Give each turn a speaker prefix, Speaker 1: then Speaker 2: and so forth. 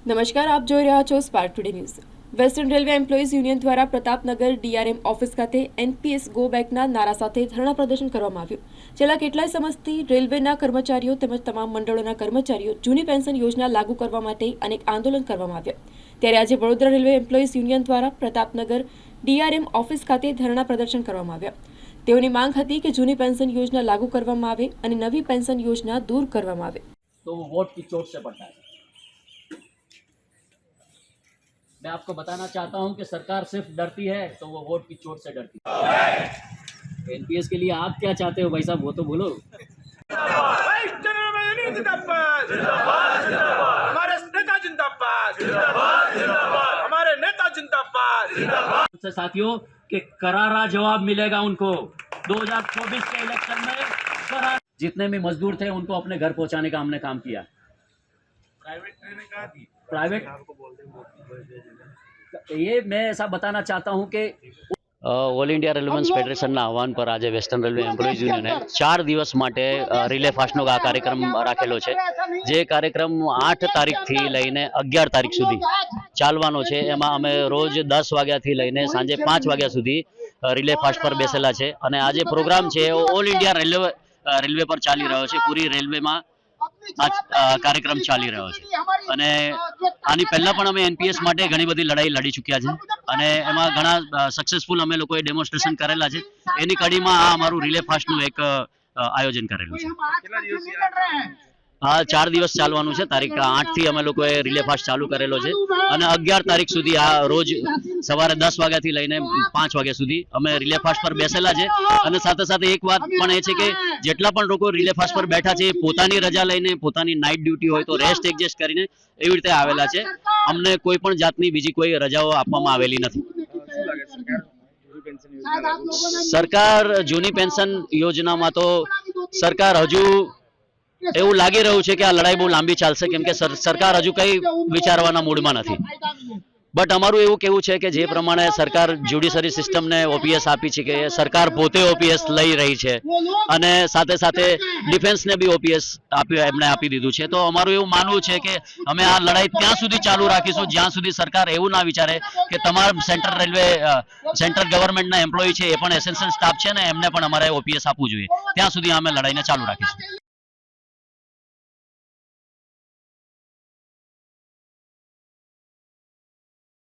Speaker 1: નમસ્કાર, આપ જોઈ રહ્યા છો spark today news. Western railway employees union દ્વારા પ્રતાપનગર ડીઆરએમ ઓફિસ ખાતે એનપીએસ ગો બેકના નારા સાથે ધરણા પ્રદર્શન કરવામાં આવ્યું। છેલ્લા કેટલાય સમયથી રેલવેના કર્મચારીઓ તેમજ તમામ મંડળોના કર્મચારીઓ જૂની પેન્શન યોજના લાગુ કરવા માટે અનેક આંદોલન કરવામાં આવ્યા। ત્યારે આજે વડોદરા રેલવે એમ્પ્લોઈઝ યુનિયન દ્વારા પ્રતાપનગર ડીઆરએમ ઓફિસ ખાતે ધરણા પ્રદર્શન કરવામાં આવ્યા। તેઓની માંગ હતી કે જૂની પેન્શન યોજના લાગુ કરવામાં આવે અને નવી પેન્શન યોજના દૂર કરવામાં આવે।
Speaker 2: तो वो वोट की चोट से पड़ता है। मैं आपको बताना चाहता हूं कि सरकार सिर्फ डरती है तो वो वोट की चोट से डरती है। एनपीएस के लिए आप क्या चाहते हो भाई साहब, वो तो बोलो।
Speaker 3: हमारे नेता जिंदाबाद, हमारे नेता जिंदाबाद।
Speaker 2: से साथियों के करारा जवाब मिलेगा उनको 2024 के इलेक्शन में। करारा जितने भी मजदूर थे उनको अपने घर पहुंचाने का हमने काम किया।
Speaker 3: प्राइवेट ट्रेनें कहाँ थी?
Speaker 2: प्राइवेट ये मैं ऐसा बताना चाहता हूं कि ઓલ ઇન્ડિયા રેલવેન્સ ફેડરેશનના આહવાન પર આજે વેસ્ટર્ન રેલવે એમ્પ્લોઈઝ યુનિયને 4 દિવસ માટે રિલે ફાસ્ટનો આ કાર્યક્રમ રાખેલો છે, જે કાર્યક્રમ 8 તારીખથી લઈને 11 તારીખ સુધી ચાલવાનો છે। એમાં અમે રોજ 10 વાગ્યાથી લઈને સાંજે 5 વાગ્યા સુધી રિલે ફાસ્ટ પર બેસેલા છે અને આ જે પ્રોગ્રામ છે એ ઓલ ઇન્ડિયા રેલવે પર ચાલી રહ્યો છે। પૂરી રેલવેમાં આ કાર્યક્રમ ચાલી રહ્યો છે અને આની પહેલા પણ અમે એનપીએસ માટે ઘણી બધી લડાઈ લડી ચૂક્યા છે અને એમાં ઘણા સક્સેસફુલ અમે લોકોએ ડેમોન્સ્ટ્રેશન કરેલા છે। એની કડીમાં આ અમારું રિલે ફાસ્ટનું એક આયોજન કરેલું છે। આ 4 દિવસ ચાલવાનું છે। તારીખ 8 થી અમે લોકોએ રિલે ફાસ્ટ ચાલુ કરેલો છે અને 11 તારીખ સુધી આ રોજ સવારે 10 વાગ્યાથી લઈને 5 વાગ્યા સુધી અમે રિલે ફાસ્ટ પર બેસેલા છે અને સાથે સાથે એક વાત પણ એ છે કે જેટલા પણ લોકો રિલે ફાસ્ટ પર બેઠા છે પોતાની રજા લઈને, પોતાની નાઇટ ડ્યુટી હોય તો રેસ્ટ એડજસ્ટ કરીને એવી રીતે આવેલા છે। અમને કોઈ પણ જાતની બીજી કોઈ રજાઓ આપવામાં આવેલી નથી। સરકાર જૂની પેન્શન યોજનામાં તો સરકાર હજુ એવું લાગી રહ્યું છે કે આ લડાઈ બહુ લાંબી ચાલશે, કેમ કે સરકાર હજુ કંઈ વિચારવાના મૂડમાં નથી। બટ અમારું એવું કહેવું છે કે જે પ્રમાણે સરકાર જ્યુડિશરી સિસ્ટમને ઓપીએસ આપી છે કે સરકાર પોતે ઓપીએસ લઈ રહી છે અને સાથે સાથે ડિફેન્સને બી ઓપીએસ એમણે આપી દીધું છે, તો અમારું એવું માનવું છે કે અમે આ લડાઈ ત્યાં સુધી ચાલુ રાખીશું જ્યાં સુધી સરકાર એવું ના વિચારે કે તમામ સેન્ટ્રલ ગવર્મેન્ટના એમ્પ્લોય છે એ પણ એસેન્શિયલ સ્ટાફ છે ને એમને પણ અમારે ઓપીએસ આપવું જોઈએ। ત્યાં સુધી અમે લડાઈને ચાલુ રાખીશું।